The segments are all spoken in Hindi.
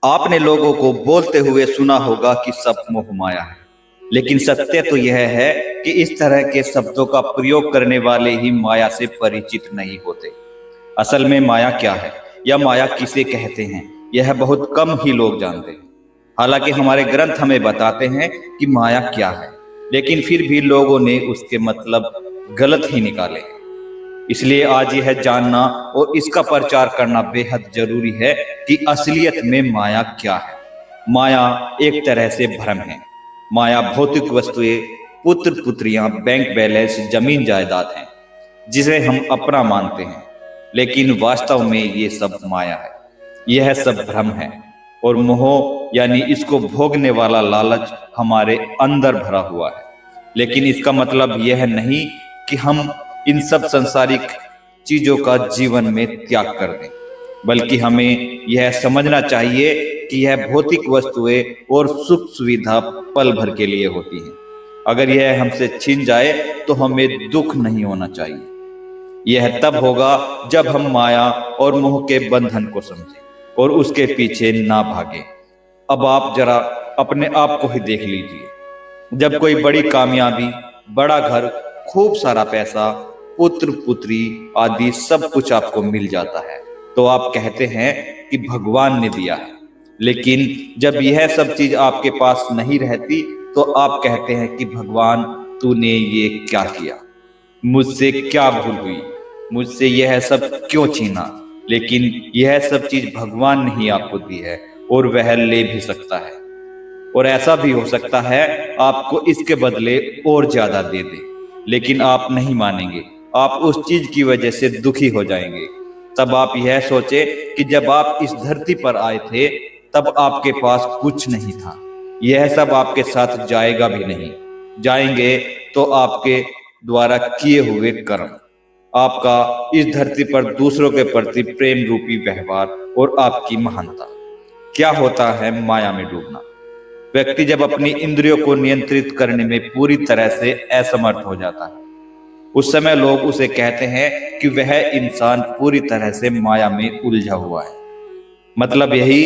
आपने लोगों को बोलते हुए सुना होगा कि सब मोह माया है, लेकिन सत्य तो यह है कि इस तरह के शब्दों का प्रयोग करने वाले ही माया से परिचित नहीं होते। असल में माया क्या है या माया किसे कहते हैं, यह बहुत कम ही लोग जानते हैं। हालांकि हमारे ग्रंथ हमें बताते हैं कि माया क्या है, लेकिन फिर भी लोगों ने उसके मतलब गलत ही निकाले हैं। इसलिए आज यह जानना और इसका प्रचार करना बेहद जरूरी है कि असलियत में माया क्या है। माया एक तरह से भ्रम है। माया भौतिक वस्तुएं, पुत्र पुत्रियां, बैंक बैलेंस, जमीन जायदाद हैं, जिसे हम अपना मानते हैं, लेकिन वास्तव में ये सब माया है। यह सब भ्रम है और मोह यानी इसको भोगने वाला लालच हमारे अंदर भरा हुआ है। लेकिन इसका मतलब यह नहीं कि हम इन सब संसारिक चीजों का जीवन में त्याग कर दें, बल्कि हमें यह समझना चाहिए कि यह भौतिक वस्तुएं और सुख सुविधा पल भर के लिए होती हैं। अगर यह हमसे छीन जाए तो हमें दुख नहीं होना चाहिए। यह तब होगा जब हम माया और मोह के बंधन को समझें और उसके पीछे ना भागें। अब आप जरा अपने आप को ही देख लीजिए। जब कोई बड़ी कामयाबी, बड़ा घर, खूब सारा पैसा, पुत्र पुत्री आदि सब कुछ आपको मिल जाता है तो आप कहते हैं कि भगवान ने दिया है। लेकिन जब यह सब चीज आपके पास नहीं रहती तो आप कहते हैं कि भगवान, तूने ये क्या किया, मुझसे क्या भूल हुई, मुझसे यह सब क्यों छीना। लेकिन यह सब चीज भगवान ने ही आपको दी है और वह ले भी सकता है, और ऐसा भी हो सकता है आपको इसके बदले और ज्यादा दे दे। लेकिन आप नहीं मानेंगे, आप उस चीज की वजह से दुखी हो जाएंगे। तब आप यह सोचे कि जब आप इस धरती पर आए थे तब आपके पास कुछ नहीं था। यह सब आपके साथ जाएगा भी नहीं। जाएंगे तो आपके द्वारा किए हुए कर्म, आपका इस धरती पर दूसरों के प्रति प्रेम रूपी व्यवहार और आपकी महानता। क्या होता है माया में डूबना? व्यक्ति जब अपनी इंद्रियों को नियंत्रित करने में पूरी तरह से असमर्थ हो जाता है, उस समय लोग उसे कहते हैं कि वह इंसान पूरी तरह से माया में उलझा हुआ है। मतलब यही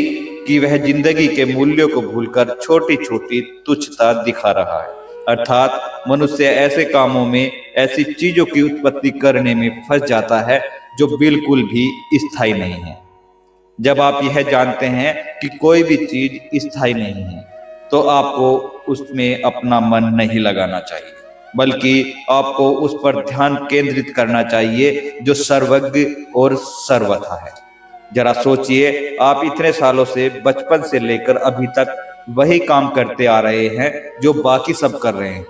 कि वह जिंदगी के मूल्यों को भूलकर छोटी छोटी तुच्छता दिखा रहा है। अर्थात मनुष्य ऐसे कामों में, ऐसी चीजों की उत्पत्ति करने में फंस जाता है जो बिल्कुल भी स्थायी नहीं है। जब आप यह जानते हैं कि कोई भी चीज स्थायी नहीं है तो आपको उसमें अपना मन नहीं लगाना चाहिए, बल्कि आपको उस पर ध्यान केंद्रित करना चाहिए जो सर्वज्ञ और सर्वथा है। जरा सोचिए, आप इतने सालों से, बचपन से लेकर अभी तक वही काम करते आ रहे हैं जो बाकी सब कर रहे हैं।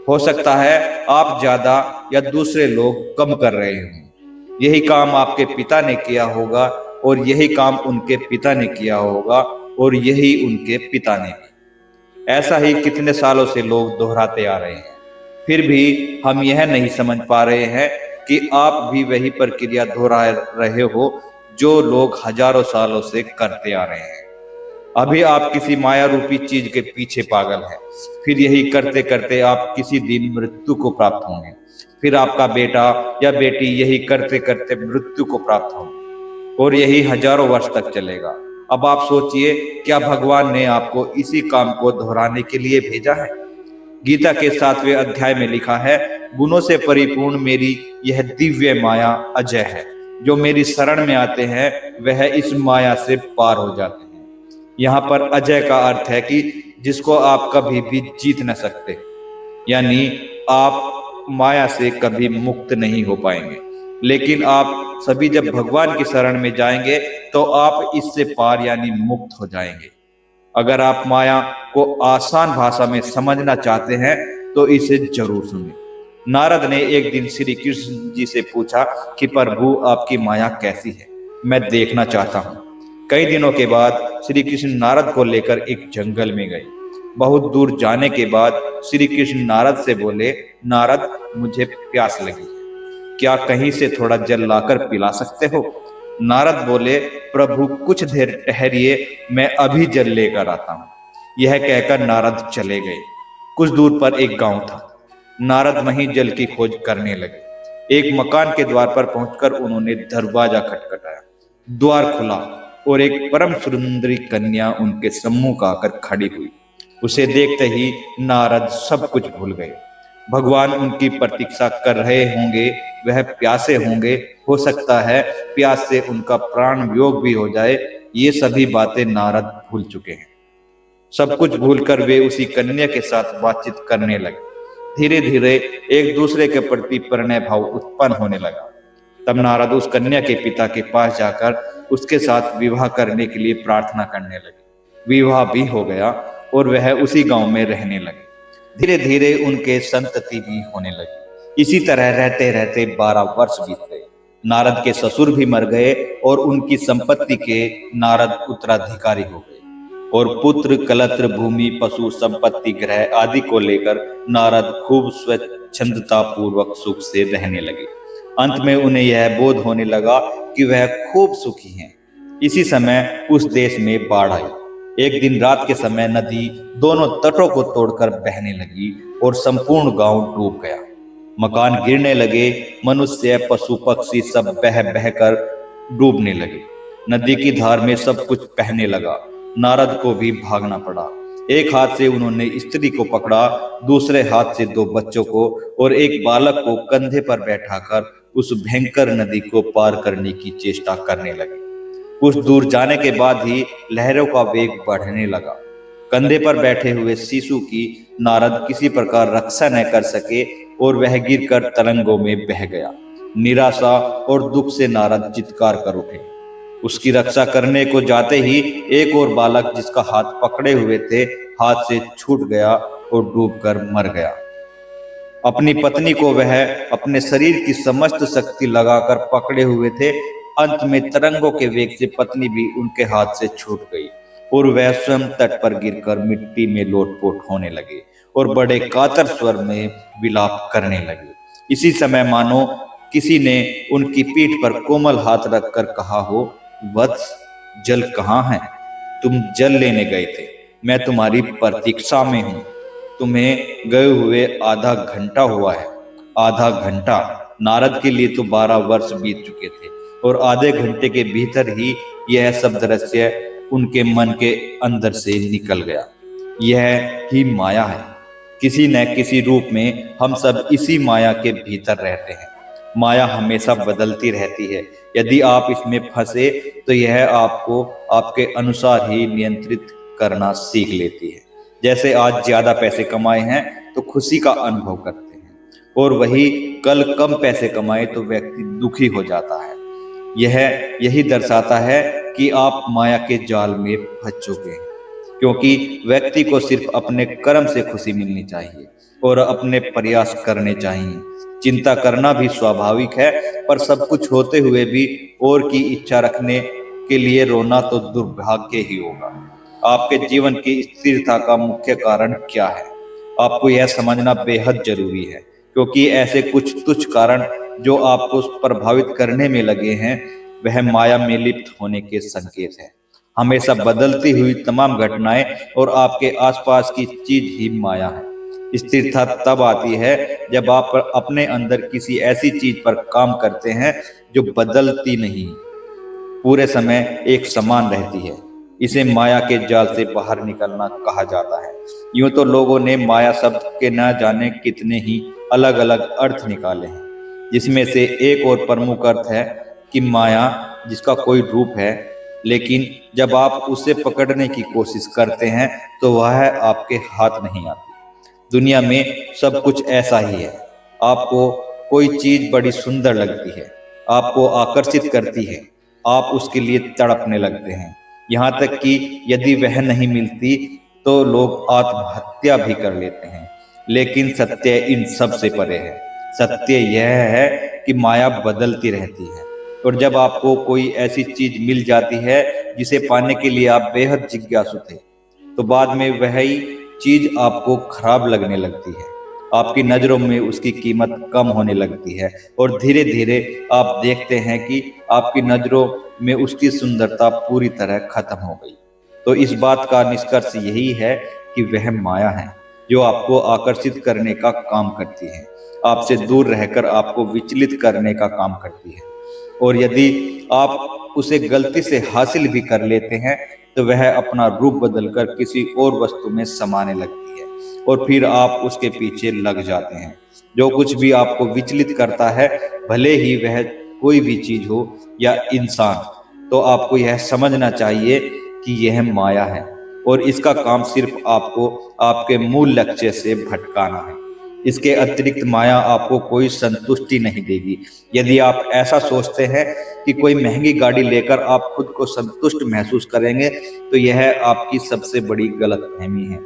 हो सकता है आप ज्यादा या दूसरे लोग कम कर रहे हों। यही काम आपके पिता ने किया होगा और यही काम उनके पिता ने किया होगा और यही उनके पिता ने भी। ऐसा ही कितने सालों से लोग दोहराते आ रहे हैं। फिर भी हम यह नहीं समझ पा रहे हैं कि आप भी वही प्रक्रिया दोहरा रहे हो जो लोग हजारों सालों से करते आ रहे हैं। अभी आप किसी माया रूपी चीज के पीछे पागल हैं। फिर यही करते करते आप किसी दिन मृत्यु को प्राप्त होंगे। फिर आपका बेटा या बेटी यही करते करते मृत्यु को प्राप्त होंगे और यही हजारों वर्ष तक चलेगा। अब आप सोचिए, क्या भगवान ने आपको इसी काम को दोहराने के लिए भेजा है? गीता के 7वें अध्याय में लिखा है, गुणों से परिपूर्ण मेरी यह दिव्य माया अजय है। जो मेरी शरण में आते हैं वह इस माया से पार हो जाते हैं। यहाँ पर अजय का अर्थ है कि जिसको आप कभी भी जीत न सकते, यानी आप माया से कभी मुक्त नहीं हो पाएंगे। लेकिन आप सभी जब भगवान की शरण में जाएंगे तो आप इससे पार यानी मुक्त हो जाएंगे। अगर आप माया को आसान भाषा में समझना चाहते हैं तो इसे जरूर सुनें। नारद ने एक दिन श्री कृष्ण जी से पूछा कि प्रभु, आपकी माया कैसी है, मैं देखना चाहता हूँ। कई दिनों के बाद श्री कृष्ण नारद को लेकर एक जंगल में गए। बहुत दूर जाने के बाद श्री कृष्ण नारद से बोले, नारद, मुझे प्यास लगी है, क्या कहीं से थोड़ा जल लाकर पिला सकते हो? नारद बोले, प्रभु कुछ देर ठहरिए, मैं अभी जल लेकर आता हूँ। यह कहकर नारद चले गए। कुछ दूर पर एक गांव था। नारद वहीं जल की खोज करने लगे। एक मकान के द्वार पर पहुंचकर उन्होंने दरवाजा खटखटाया। द्वार खुला और एक परम सुंदरी कन्या उनके सम्मुख आकर खड़ी हुई। उसे देखते ही नारद सब कुछ भूल गए। भगवान उनकी प्रतीक्षा कर रहे होंगे, वह प्यासे होंगे, हो सकता है प्यास से उनका प्राण वियोग भी हो जाए। ये सभी बातें नारद भूल चुके हैं। सब कुछ भूलकर वे उसी कन्या के साथ बातचीत करने लगे। धीरे धीरे एक दूसरे के प्रति प्रणय भाव उत्पन्न होने लगा। तब नारद उस कन्या के पिता के पास जाकर उसके साथ विवाह करने के लिए प्रार्थना करने लगे। विवाह भी हो गया और वह उसी गांव में रहने लगे। धीरे धीरे उनके संतति भी होने लगी। इसी तरह रहते रहते 12 वर्ष बीत गए। नारद के ससुर भी मर गए और उनकी संपत्ति के नारद उत्तराधिकारी हो गए और पुत्र, कलत्र, भूमि, पशु, संपत्ति, ग्रह आदि को लेकर नारद खूब स्वच्छंदता पूर्वक सुख से रहने लगे। अंत में उन्हें यह बोध होने लगा कि वह खूब सुखी हैं। इसी समय उस देश में बाढ़ आई। एक दिन रात के समय नदी दोनों तटों को तोड़कर बहने लगी और संपूर्ण गांव डूब गया। मकान गिरने लगे, मनुष्य, पशु, पक्षी सब बह बहकर डूबने लगे। नदी की धार में सब कुछ बहने लगा। नारद को भी भागना पड़ा। एक हाथ से उन्होंने स्त्री को पकड़ा, दूसरे हाथ से 2 बच्चों को और एक बालक को कंधे पर बैठाकर उस भयंकर नदी को पार करने की चेष्टा करने लगे। कुछ दूर जाने के बाद ही लहरों का वेग बढ़ने लगा। कंधे पर बैठे हुए शिशु की नारद किसी प्रकार रक्षा न कर सके और वह गिरकर तरंगों में बह गया। निराशा और दुख से नारद चित्कार कर उठे। उसकी रक्षा करने को जाते ही एक और बालक जिसका हाथ पकड़े हुए थे, हाथ से छूट गया और डूबकर मर गया। अपनी पत्नी को वह अपने शरीर की समस्त शक्ति लगाकर पकड़े हुए थे। अंत में तरंगों के वेग से पत्नी भी उनके हाथ से छूट गई और वह स्वयं तट पर गिरकर मिट्टी में लोटपोट होने लगे और बड़े कातर स्वर में विलाप करने लगे। इसी समय मानो किसी ने उनकी पीठ पर कोमल हाथ रखकर कहा हो, वत्स, जल कहाँ है? तुम जल लेने गए थे, मैं तुम्हारी प्रतीक्षा में हूँ। तुम्हें गए हुए आधा घंटा हुआ है। आधा घंटा! नारद के लिए तो 12 वर्ष बीत चुके थे और आधे घंटे के भीतर ही यह सब दृश्य उनके मन के अंदर से निकल गया। यह ही माया है। किसी न किसी रूप में हम सब इसी माया के भीतर रहते हैं। माया हमेशा बदलती रहती है। यदि आप इसमें फंसे तो यह आपको आपके अनुसार ही नियंत्रित करना सीख लेती है। जैसे आज ज्यादा पैसे कमाए हैं तो खुशी का अनुभव करते हैं और वही कल कम पैसे कमाए तो व्यक्ति दुखी हो जाता है। यही दर्शाता है कि आप माया के जाल में फंस चुके हैं, क्योंकि व्यक्ति को सिर्फ अपने कर्म से खुशी मिलनी चाहिए और अपने प्रयास करने चाहिए। चिंता करना भी स्वाभाविक है, पर सब कुछ होते हुए भी और की इच्छा रखने के लिए रोना तो दुर्भाग्य ही होगा। आपके जीवन की स्थिरता का मुख्य कारण क्या है? आपको यह समझना बेहद जरूरी है, क्योंकि ऐसे कुछ तुच्छ कारण जो आपको प्रभावित करने में लगे हैं, वह माया में लिप्त होने के संकेत है। हमेशा बदलती हुई तमाम घटनाएं और आपके आसपास की चीज ही माया है। स्थिरता तब आती है जब आप अपने अंदर किसी ऐसी चीज पर काम करते हैं जो बदलती नहीं, पूरे समय एक समान रहती है। इसे माया के जाल से बाहर निकलना कहा जाता है। यूं तो लोगों ने माया शब्द के न जाने कितने ही अलग अलग अर्थ निकाले हैं, जिसमें से एक और प्रमुख अर्थ है कि माया जिसका कोई रूप है, लेकिन जब आप उसे पकड़ने की कोशिश करते हैं तो वह आपके हाथ नहीं आती। दुनिया में सब कुछ ऐसा ही है। आपको कोई चीज बड़ी सुंदर लगती है, आपको आकर्षित करती है, आप उसके लिए तड़पने लगते हैं। यहाँ तक कि यदि वह नहीं मिलती तो लोग आत्महत्या भी कर लेते हैं। लेकिन सत्य इन सब से परे है। सत्य यह है कि माया बदलती रहती है, और जब आपको कोई ऐसी चीज मिल जाती है जिसे पाने के लिए आप बेहद जिज्ञासु थे, तो बाद में वही चीज आपको खराब लगने लगती है। आपकी नजरों में उसकी कीमत कम होने लगती है और धीरे धीरे आप देखते हैं कि आपकी नजरों में उसकी सुंदरता पूरी तरह खत्म हो गई। तो इस बात का निष्कर्ष यही है कि वह माया है जो आपको आकर्षित करने का काम करती है, आपसे दूर रहकर आपको विचलित करने का काम करती है। और यदि आप उसे गलती से हासिल भी कर लेते हैं तो वह अपना रूप बदलकर किसी और वस्तु में समाने लगती है और फिर आप उसके पीछे लग जाते हैं। जो कुछ भी आपको विचलित करता है, भले ही वह कोई भी चीज हो या इंसान, तो आपको यह समझना चाहिए कि यह माया है और इसका काम सिर्फ आपको आपके मूल लक्ष्य से भटकाना है। इसके अतिरिक्त माया आपको कोई संतुष्टि नहीं देगी। यदि आप ऐसा सोचते हैं कि कोई महंगी गाड़ी लेकर आप खुद को संतुष्ट महसूस करेंगे, तो यह आपकी सबसे बड़ी गलतफहमी है।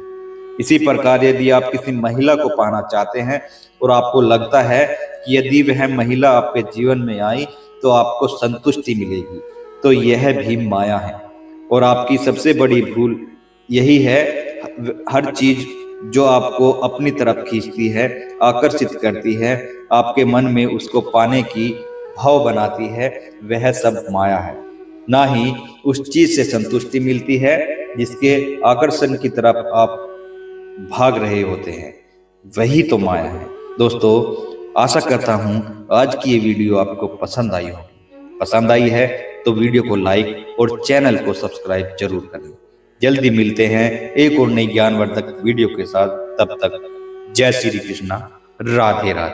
इसी प्रकार यदि आप किसी महिला को पाना चाहते हैं और आपको लगता है कि यदि वह महिला आपके जीवन में आई तो आपको संतुष्टि मिलेगी, तो यह भी माया है। और आपकी सबसे बड़ी भूल यही है, हर चीज जो आपको अपनी तरफ खींचती है, आकर्षित करती है, आपके मन में उसको पाने की भाव बनाती है, वह सब माया है। ना ही उस चीज से संतुष्टि मिलती है जिसके आकर्षण की तरफ आप भाग रहे होते हैं, वही तो माया है। दोस्तों, आशा करता हूं आज की ये वीडियो आपको पसंद आई होगी। पसंद आई है तो वीडियो को लाइक और चैनल को सब्सक्राइब जरूर करें। जल्दी मिलते हैं एक और नई ज्ञानवर्धक वीडियो के साथ। तब तक जय श्री कृष्णा, राधे राधे।